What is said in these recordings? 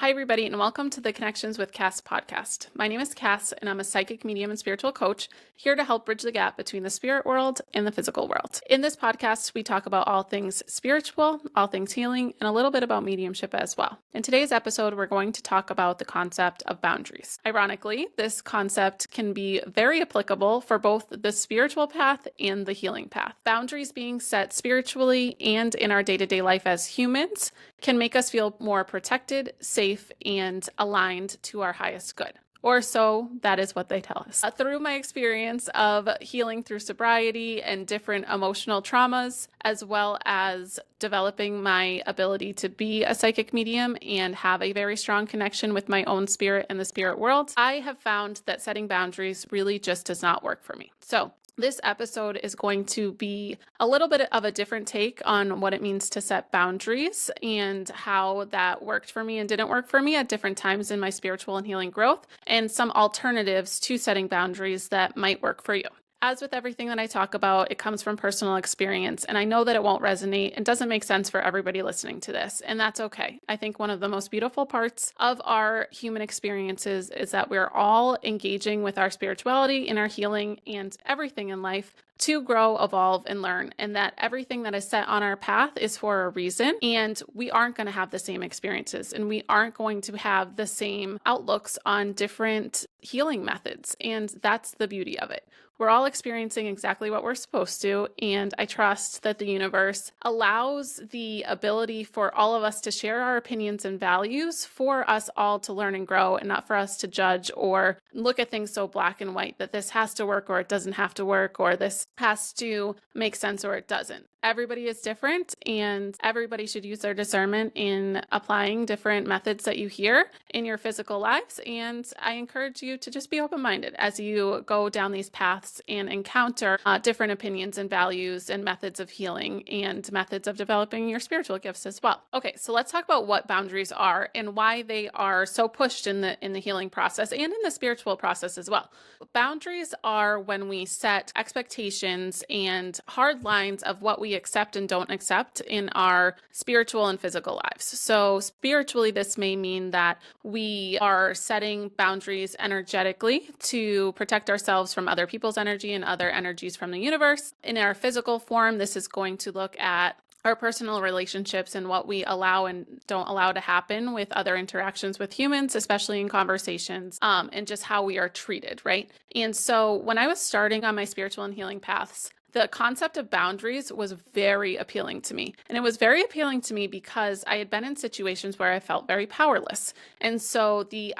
Hi, everybody, and welcome to the Connections with Cass podcast. My name is Cass, and I'm a psychic medium and spiritual coach here to help bridge the gap between the spirit world and the physical world. In this podcast, we talk about all things spiritual, all things healing, and a little bit about mediumship as well. In today's episode, we're going to talk about the concept of boundaries. Ironically, this concept can be very applicable for both the spiritual path and the healing path. Boundaries being set spiritually and in our day-to-day life as humans can make us feel more protected, safe, and aligned to our highest good. Or so that is what they tell us. Through my experience of healing through sobriety and different emotional traumas, as well as developing my ability to be a psychic medium and have a very strong connection with my own spirit and the spirit world, I have found that setting boundaries really just does not work for me. So this episode is going to be a little bit of a different take on what it means to set boundaries and how that worked for me and didn't work for me at different times in my spiritual and healing growth, and some alternatives to setting boundaries that might work for you. As with everything that I talk about, it comes from personal experience, and I know that it won't resonate and doesn't make sense for everybody listening to this, and that's okay. I think one of the most beautiful parts of our human experiences is that we're all engaging with our spirituality and our healing and everything in life to grow, evolve, and learn, and that everything that is set on our path is for a reason, and we aren't going to have the same experiences, and we aren't going to have the same outlooks on different healing methods, and that's the beauty of it. We're all experiencing exactly what we're supposed to, and I trust that the universe allows the ability for all of us to share our opinions and values for us all to learn and grow, and not for us to judge or look at things so black and white that this has to work or it doesn't have to work, or this has to make sense or it doesn't. Everybody is different, and everybody should use their discernment in applying different methods that you hear in your physical lives. And I encourage you to just be open-minded as you go down these paths and encounter different opinions and values and methods of healing and methods of developing your spiritual gifts as well. Okay, so let's talk about what boundaries are and why they are so pushed in the healing process and in the spiritual process as well. Boundaries are when we set expectations and hard lines of what we accept and don't accept in our spiritual and physical lives. So spiritually, this may mean that we are setting boundaries energetically to protect ourselves from other people's energy and other energies from the universe. In our physical form, this is going to look at our personal relationships and what we allow and don't allow to happen with other interactions with humans, especially in conversations, and just how we are treated, right? And so when I was starting on my spiritual and healing paths, the concept of boundaries was very appealing to me. And it was very appealing to me because I had been in situations where I felt very powerless. And so the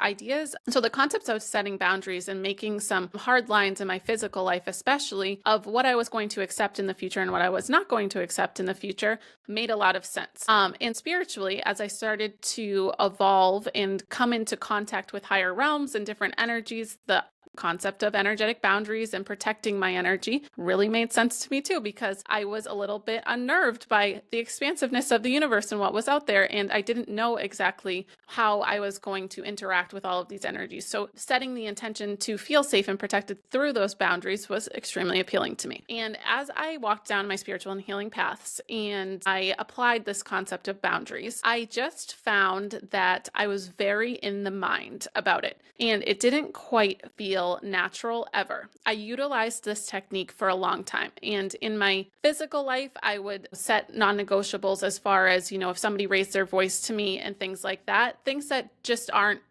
concepts of setting boundaries and making some hard lines in my physical life, especially of what I was going to accept in the future and what I was not going to accept in the future, made a lot of sense. And spiritually, as I started to evolve and come into contact with higher realms and different energies, the concept of energetic boundaries and protecting my energy really made sense to me too, because I was a little bit unnerved by the expansiveness of the universe and what was out there, and I didn't know exactly how I was going to interact with all of these energies. So setting the intention to feel safe and protected through those boundaries was extremely appealing to me. And as I walked down my spiritual and healing paths and I applied this concept of boundaries, I just found that I was very in the mind about it, and it didn't quite feel natural ever. I utilized this technique for a long time. And in my physical life, I would set non-negotiables as far as, if somebody raised their voice to me and things like that, things that just aren't,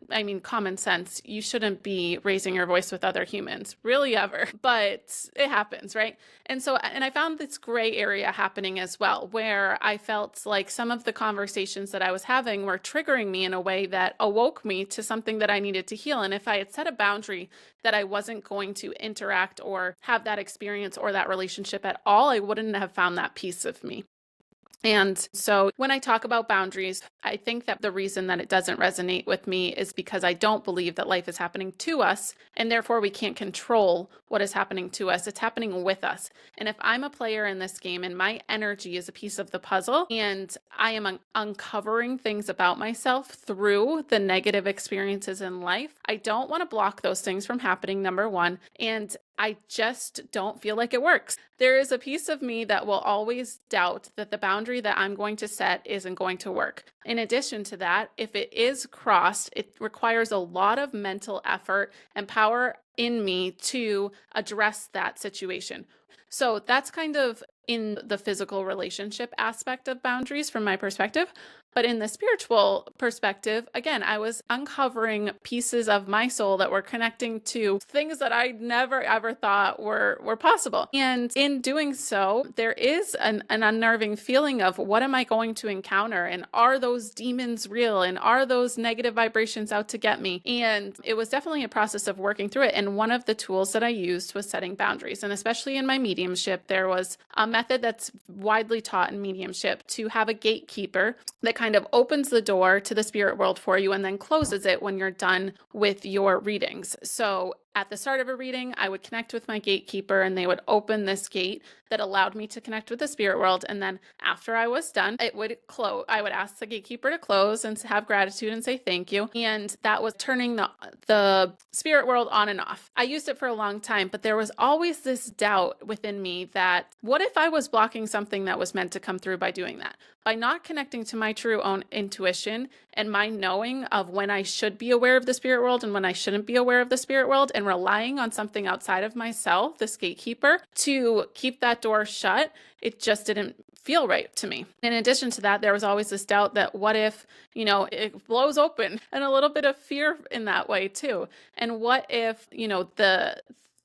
common sense. You shouldn't be raising your voice with other humans, really ever, but it happens, right? And I found this gray area happening as well, where I felt like some of the conversations that I was having were triggering me in a way that awoke me to something that I needed to heal. And if I had set a boundary that I wasn't going to interact or have that experience or that relationship at all, I wouldn't have found that piece of me. And so when I talk about boundaries, I think that the reason that it doesn't resonate with me is because I don't believe that life is happening to us, and therefore we can't control what is happening to us. It's happening with us. And if I'm a player in this game and my energy is a piece of the puzzle, and I am uncovering things about myself through the negative experiences in life, I don't want to block those things from happening, number one. And I just don't feel like it works. There is a piece of me that will always doubt that the boundary that I'm going to set isn't going to work. In addition to that, if it is crossed, it requires a lot of mental effort and power in me to address that situation. So that's kind of in the physical relationship aspect of boundaries from my perspective. But in the spiritual perspective, again, I was uncovering pieces of my soul that were connecting to things that I never ever thought were possible. And in doing so, there is an unnerving feeling of what am I going to encounter? And are those demons real? And are those negative vibrations out to get me? And it was definitely a process of working through it. And one of the tools that I used was setting boundaries. And especially in my mediumship, there was a method that's widely taught in mediumship to have a gatekeeper that kind of opens the door to the spirit world for you and then closes it when you're done with your readings. So at the start of a reading, I would connect with my gatekeeper and they would open this gate that allowed me to connect with the spirit world. And then after I was done, it would close. I would ask the gatekeeper to close and have gratitude and say thank you. And that was turning the spirit world on and off. I used it for a long time, but there was always this doubt within me that what if I was blocking something that was meant to come through by doing that? By not connecting to my true own intuition and my knowing of when I should be aware of the spirit world and when I shouldn't be aware of the spirit world, and relying on something outside of myself, this gatekeeper, to keep that door shut, it just didn't feel right to me. In addition to that, there was always this doubt that what if, it blows open, and a little bit of fear in that way too. And what if,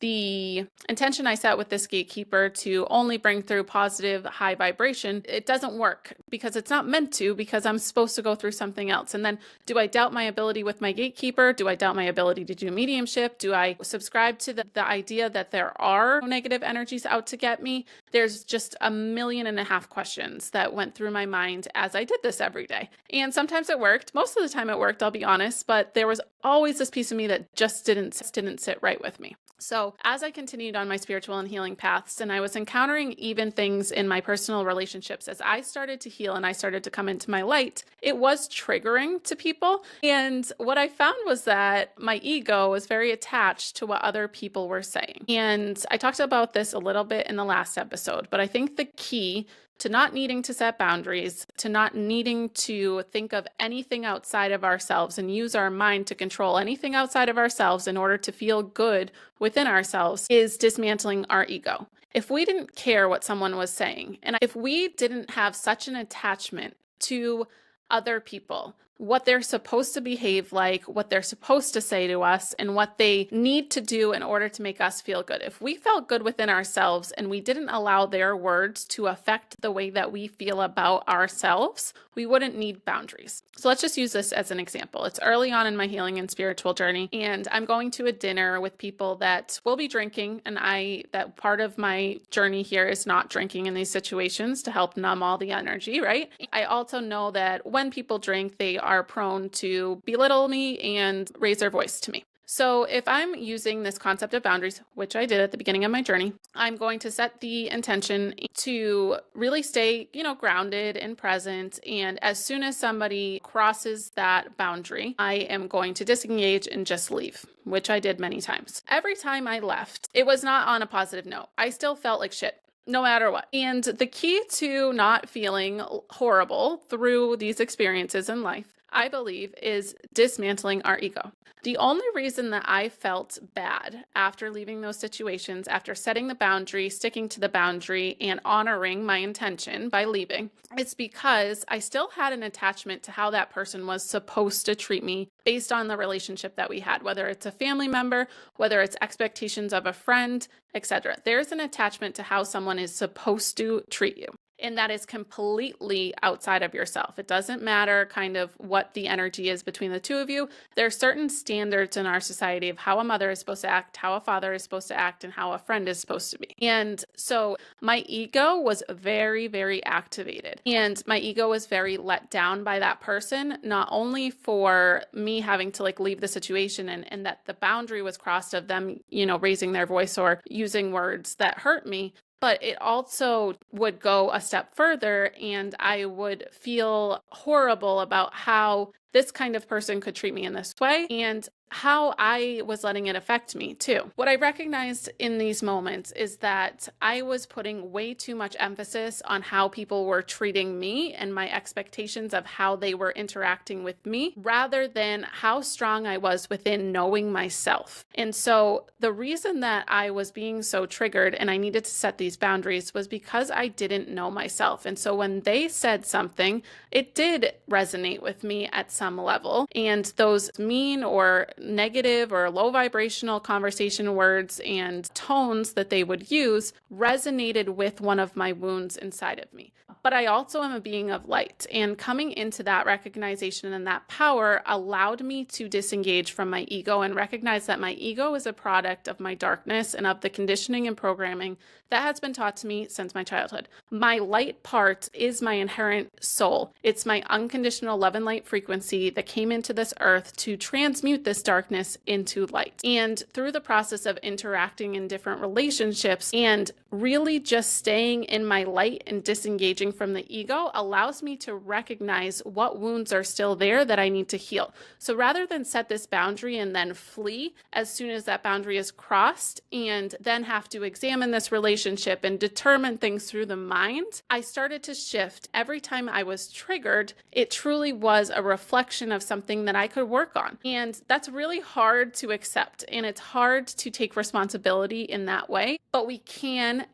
the intention I set with this gatekeeper to only bring through positive, high vibration, it doesn't work because it's not meant to, because I'm supposed to go through something else. And then do I doubt my ability with my gatekeeper? Do I doubt my ability to do mediumship? Do I subscribe to the idea that there are negative energies out to get me? There's just 1.5 million questions that went through my mind as I did this every day. And sometimes it worked. Most of the time it worked, I'll be honest, but there was always this piece of me that just didn't sit right with me. So as I continued on my spiritual and healing paths, and I was encountering even things in my personal relationships, as I started to heal and I started to come into my light, it was triggering to people. And what I found was that my ego was very attached to what other people were saying. And I talked about this a little bit in the last episode, but I think the key to not needing to set boundaries, to not needing to think of anything outside of ourselves and use our mind to control anything outside of ourselves in order to feel good within ourselves, is dismantling our ego. If we didn't care what someone was saying, and if we didn't have such an attachment to other people, what they're supposed to behave like, what they're supposed to say to us, and what they need to do in order to make us feel good. If we felt good within ourselves and we didn't allow their words to affect the way that we feel about ourselves, we wouldn't need boundaries. So let's just use this as an example. It's early on in my healing and spiritual journey, and I'm going to a dinner with people that will be drinking, and that part of my journey here is not drinking in these situations to help numb all the energy, right? I also know that when people drink, they are prone to belittle me and raise their voice to me. So if I'm using this concept of boundaries, which I did at the beginning of my journey, I'm going to set the intention to really stay, grounded and present. And as soon as somebody crosses that boundary, I am going to disengage and just leave, which I did many times. Every time I left, it was not on a positive note. I still felt like shit, no matter what. And the key to not feeling horrible through these experiences in life, I believe, is dismantling our ego. The only reason that I felt bad after leaving those situations, after setting the boundary, sticking to the boundary, and honoring my intention by leaving, is because I still had an attachment to how that person was supposed to treat me based on the relationship that we had, whether it's a family member, whether it's expectations of a friend, etc. There's an attachment to how someone is supposed to treat you. And that is completely outside of yourself. It doesn't matter kind of what the energy is between the two of you. There are certain standards in our society of how a mother is supposed to act, how a father is supposed to act, and how a friend is supposed to be. And so my ego was very, very activated. And my ego was very let down by that person, not only for me having to leave the situation and that the boundary was crossed of them, raising their voice or using words that hurt me, but it also would go a step further, and I would feel horrible about how this kind of person could treat me in this way, and how I was letting it affect me too. What I recognized in these moments is that I was putting way too much emphasis on how people were treating me and my expectations of how they were interacting with me, rather than how strong I was within knowing myself. And so the reason that I was being so triggered and I needed to set these boundaries was because I didn't know myself. And so when they said something, it did resonate with me at some level. And those mean or negative or low vibrational conversation words and tones that they would use resonated with one of my wounds inside of me. But I also am a being of light, and coming into that recognition and that power allowed me to disengage from my ego and recognize that my ego is a product of my darkness and of the conditioning and programming that has been taught to me since my childhood. My light part is my inherent soul. It's my unconditional love and light frequency that came into this earth to transmute this darkness into light. And through the process of interacting in different relationships and really just staying in my light and disengaging from the ego allows me to recognize what wounds are still there that I need to heal. So rather than set this boundary and then flee as soon as that boundary is crossed and then have to examine this relationship and determine things through the mind, I started to shift. Every time I was triggered, it truly was a reflection of something that I could work on. And that's really hard to accept, and it's hard to take responsibility in that way, but we can,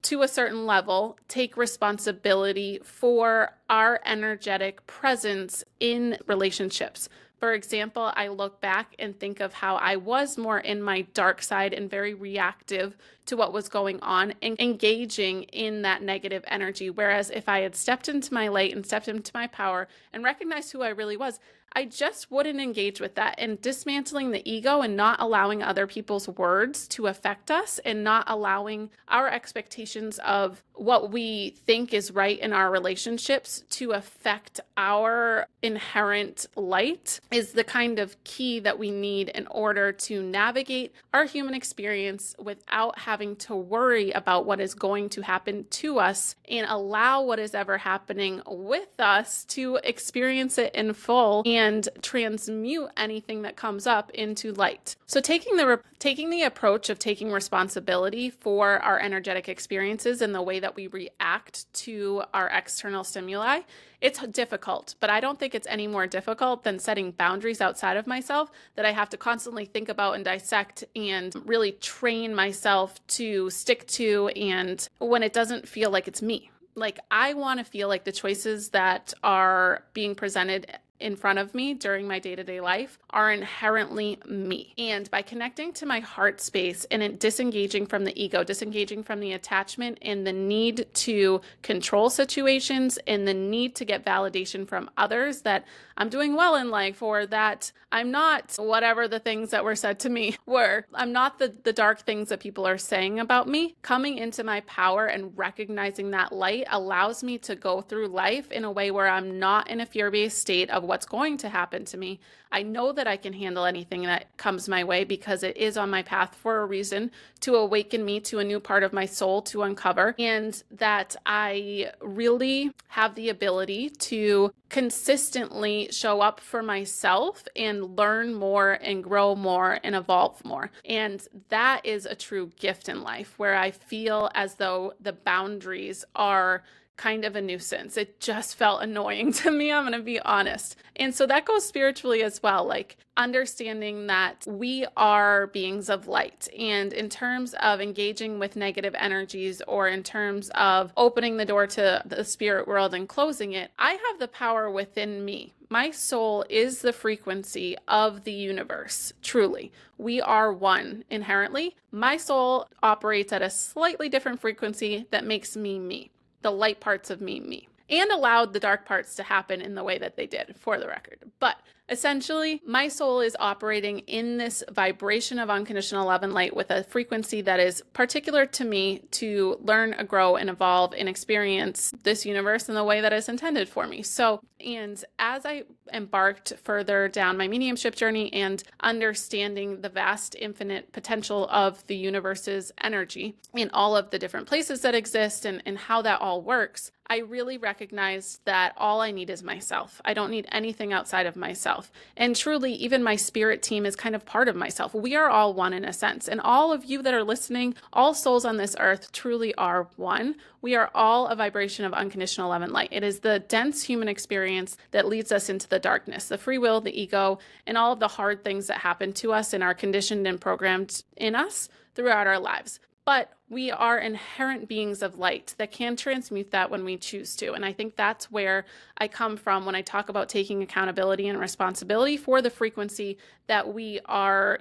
to a certain level, take responsibility for our energetic presence in relationships. For example, I look back and think of how I was more in my dark side and very reactive to what was going on and engaging in that negative energy. Whereas if I had stepped into my light and stepped into my power and recognized who I really was, I just wouldn't engage with that. And dismantling the ego and not allowing other people's words to affect us and not allowing our expectations of what we think is right in our relationships to affect our inherent light is the kind of key that we need in order to navigate our human experience without having to worry about what is going to happen to us and allow what is ever happening with us to experience it in full and transmute anything that comes up into light. So taking the approach of taking responsibility for our energetic experiences and the way that we react to our external stimuli, it's difficult, but I don't think it's any more difficult than setting boundaries outside of myself that I have to constantly think about and dissect and really train myself to stick to, and when it doesn't feel like it's me. Like, I want to feel like the choices that are being presented in front of me during my day-to-day life are inherently me. And by connecting to my heart space and disengaging from the ego, disengaging from the attachment and the need to control situations and the need to get validation from others that I'm doing well in life, or that I'm not whatever the things that were said to me were. I'm not the dark things that people are saying about me. Coming into my power and recognizing that light allows me to go through life in a way where I'm not in a fear-based state of what's going to happen to me. I know that I can handle anything that comes my way because it is on my path for a reason, to awaken me to a new part of my soul to uncover, and that I really have the ability to consistently show up for myself and learn more and grow more and evolve more. And that is a true gift in life, where I feel as though the boundaries are kind of a nuisance. It just felt annoying to me, I'm going to be honest. And so that goes spiritually as well, like understanding that we are beings of light. And in terms of engaging with negative energies, or in terms of opening the door to the spirit world and closing it, I have the power within me. My soul is the frequency of the universe, truly. We are one inherently. My soul operates at a slightly different frequency that makes me me. The light parts of me, and allowed the dark parts to happen in the way that they did, for the record. But Essentially, my soul is operating in this vibration of unconditional love and light with a frequency that is particular to me to learn, grow, and evolve and experience this universe in the way that is intended for me. So, and as I embarked further down my mediumship journey and understanding the vast infinite potential of the universe's energy in all of the different places that exist and how that all works, I really recognized that all I need is myself. I don't need anything outside of myself. And truly, even my spirit team is kind of part of myself. We are all one in a sense. And all of you that are listening, all souls on this earth truly are one. We are all a vibration of unconditional love and light. It is the dense human experience that leads us into the darkness, the free will, the ego, and all of the hard things that happen to us and are conditioned and programmed in us throughout our lives. But we are inherent beings of light that can transmute that when we choose to. And I think that's where I come from when I talk about taking accountability and responsibility for the frequency that we are,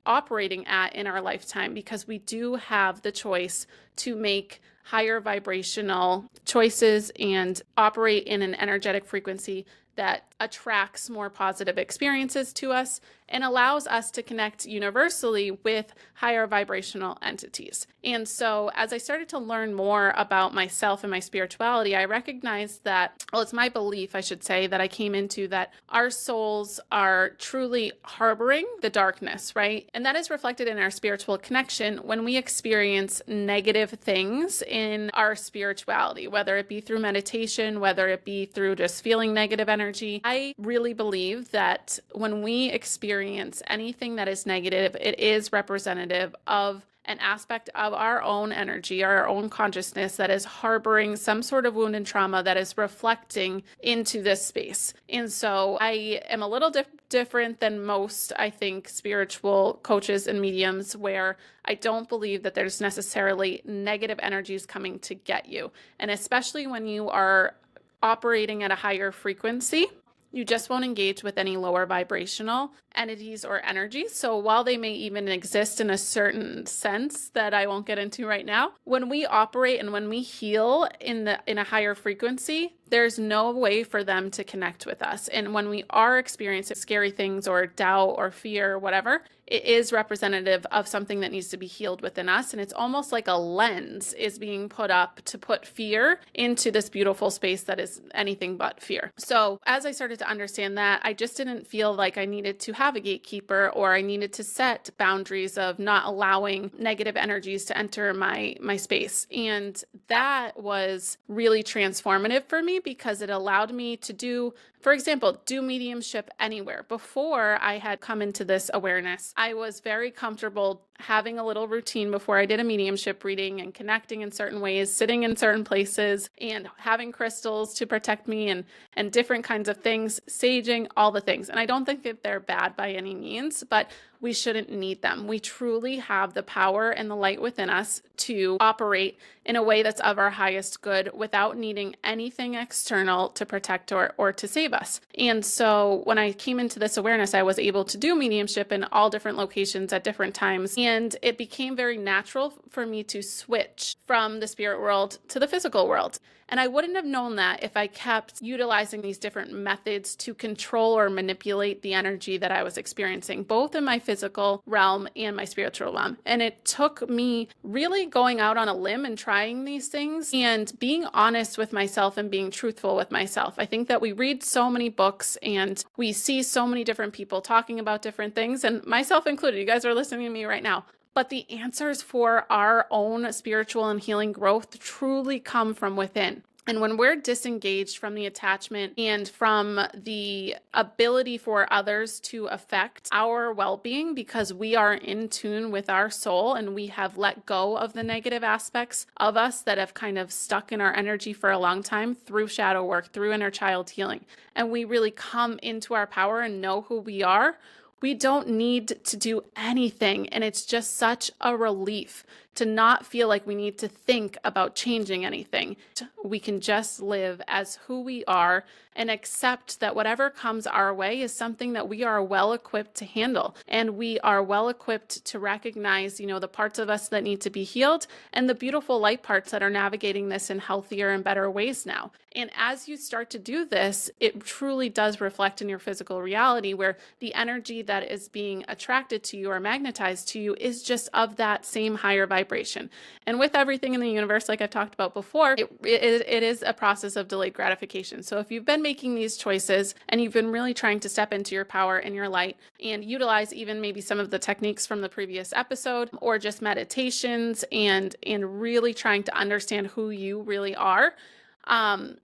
operating at in our lifetime, because we do have the choice to make higher vibrational choices and operate in an energetic frequency that attracts more positive experiences to us and allows us to connect universally with higher vibrational entities. And so as I started to learn more about myself and my spirituality, I recognized that, it's my belief, I should say, that I came into, that our souls are truly harboring the darkness, right? And that is reflected in our spiritual connection when we experience negative things in our spirituality, whether it be through meditation, whether it be through just feeling negative energy. I really believe that when we experience anything that is negative, it is representative of an aspect of our own energy, our own consciousness that is harboring some sort of wound and trauma that is reflecting into this space. And so I am a little different than most, I think, spiritual coaches and mediums, where I don't believe that there's necessarily negative energies coming to get you. And especially when you are operating at a higher frequency, you just won't engage with any lower vibrational entities or energies. So while they may even exist in a certain sense that I won't get into right now, when we operate and when we heal in a higher frequency, there's no way for them to connect with us. And when we are experiencing scary things or doubt or fear or whatever, it is representative of something that needs to be healed within us. And it's almost like a lens is being put up to put fear into this beautiful space that is anything but fear. So as I started to understand that, I just didn't feel like I needed to have a gatekeeper, or I needed to set boundaries of not allowing negative energies to enter my space. And that was really transformative for me, because it allowed me to do, for example, do mediumship anywhere. Before I had come into this awareness, I was very comfortable having a little routine before I did a mediumship reading and connecting in certain ways, sitting in certain places and having crystals to protect me and different kinds of things, saging, all the things. And I don't think that they're bad by any means, but we shouldn't need them. We truly have the power and the light within us to operate in a way that's of our highest good without needing anything external to protect or to save us. And so when I came into this awareness, I was able to do mediumship in all different locations at different times. And it became very natural for me to switch from the spirit world to the physical world. And I wouldn't have known that if I kept utilizing these different methods to control or manipulate the energy that I was experiencing, both in my physical realm and my spiritual realm. And it took me really going out on a limb and trying these things and being honest with myself and being truthful with myself. I think that we read so many books and we see so many different people talking about different things, and myself included. You guys are listening to me right now. But the answers for our own spiritual and healing growth truly come from within. And when we're disengaged from the attachment and from the ability for others to affect our well-being, because we are in tune with our soul and we have let go of the negative aspects of us that have kind of stuck in our energy for a long time through shadow work, through inner child healing, and we really come into our power and know who we are, we don't need to do anything. And it's just such a relief to not feel like we need to think about changing anything. We can just live as who we are and accept that whatever comes our way is something that we are well equipped to handle. And we are well equipped to recognize, the parts of us that need to be healed and the beautiful light parts that are navigating this in healthier and better ways now. And as you start to do this, it truly does reflect in your physical reality, where the energy that is being attracted to you or magnetized to you is just of that same higher vibration. And with everything in the universe, like I've talked about before, it is a process of delayed gratification. So if you've been making these choices and you've been really trying to step into your power and your light and utilize even maybe some of the techniques from the previous episode, or just meditations and really trying to understand who you really are,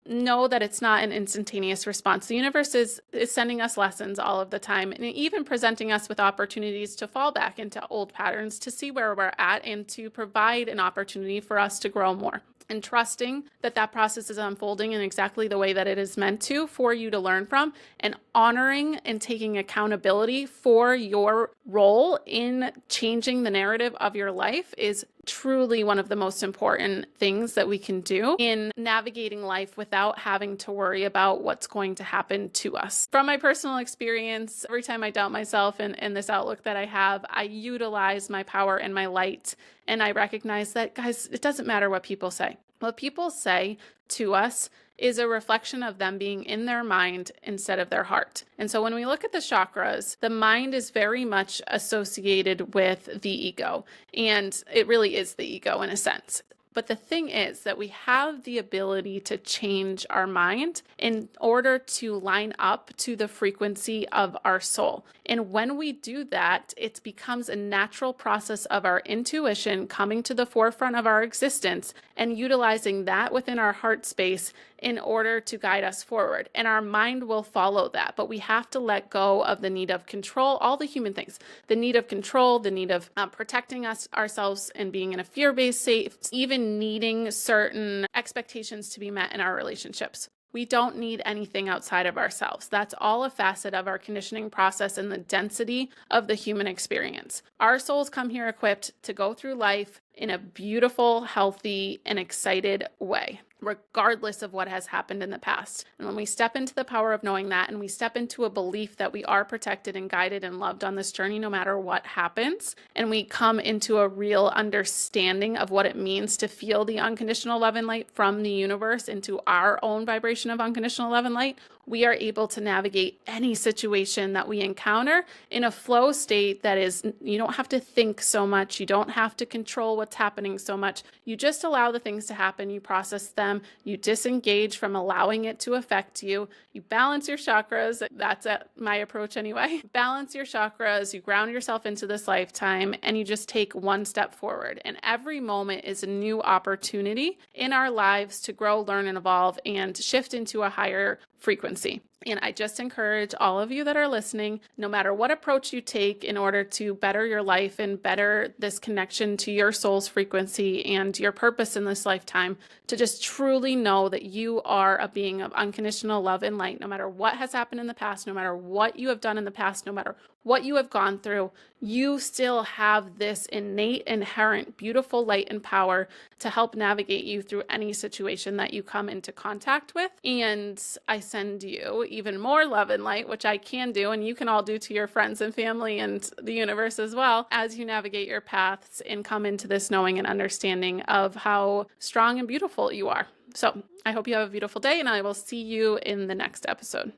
know that it's not an instantaneous response. The universe is sending us lessons all of the time, and even presenting us with opportunities to fall back into old patterns, to see where we're at, and to provide an opportunity for us to grow more. And trusting that that process is unfolding in exactly the way that it is meant to for you to learn from, and honoring and taking accountability for your role in changing the narrative of your life is truly one of the most important things that we can do in navigating life without having to worry about what's going to happen to us. From my personal experience, every time I doubt myself and this outlook that I have, I utilize my power and my light. And I recognize that, guys, it doesn't matter what people say. What people say to us is a reflection of them being in their mind instead of their heart. And so when we look at the chakras, the mind is very much associated with the ego. And it really is the ego in a sense. But the thing is that we have the ability to change our mind in order to line up to the frequency of our soul. And when we do that, it becomes a natural process of our intuition coming to the forefront of our existence and utilizing that within our heart space in order to guide us forward. And our mind will follow that. But we have to let go of the need of control, all the human things, the need of control, the need of protecting ourselves and being in a fear-based state, even needing certain expectations to be met in our relationships. We don't need anything outside of ourselves. That's all a facet of our conditioning process and the density of the human experience. Our souls come here equipped to go through life in a beautiful, healthy, and excited way, regardless of what has happened in the past. And when we step into the power of knowing that, and we step into a belief that we are protected and guided and loved on this journey no matter what happens, and we come into a real understanding of what it means to feel the unconditional love and light from the universe into our own vibration of unconditional love and light, we are able to navigate any situation that we encounter in a flow state that is, you don't have to think so much. You don't have to control what's happening so much. You just allow the things to happen. You process them. You disengage from allowing it to affect you. You balance your chakras. That's my approach anyway. Balance your chakras. You ground yourself into this lifetime, and you just take one step forward. And every moment is a new opportunity in our lives to grow, learn, and evolve, and shift into a higher frequency. And I just encourage all of you that are listening, no matter what approach you take in order to better your life and better this connection to your soul's frequency and your purpose in this lifetime, to just truly know that you are a being of unconditional love and light, no matter what has happened in the past, no matter what you have done in the past, no matter what you have gone through, you still have this innate, inherent, beautiful light and power to help navigate you through any situation that you come into contact with. And I send you even more love and light, which I can do, and you can all do to your friends and family and the universe as well, as you navigate your paths and come into this knowing and understanding of how strong and beautiful you are. So I hope you have a beautiful day, and I will see you in the next episode.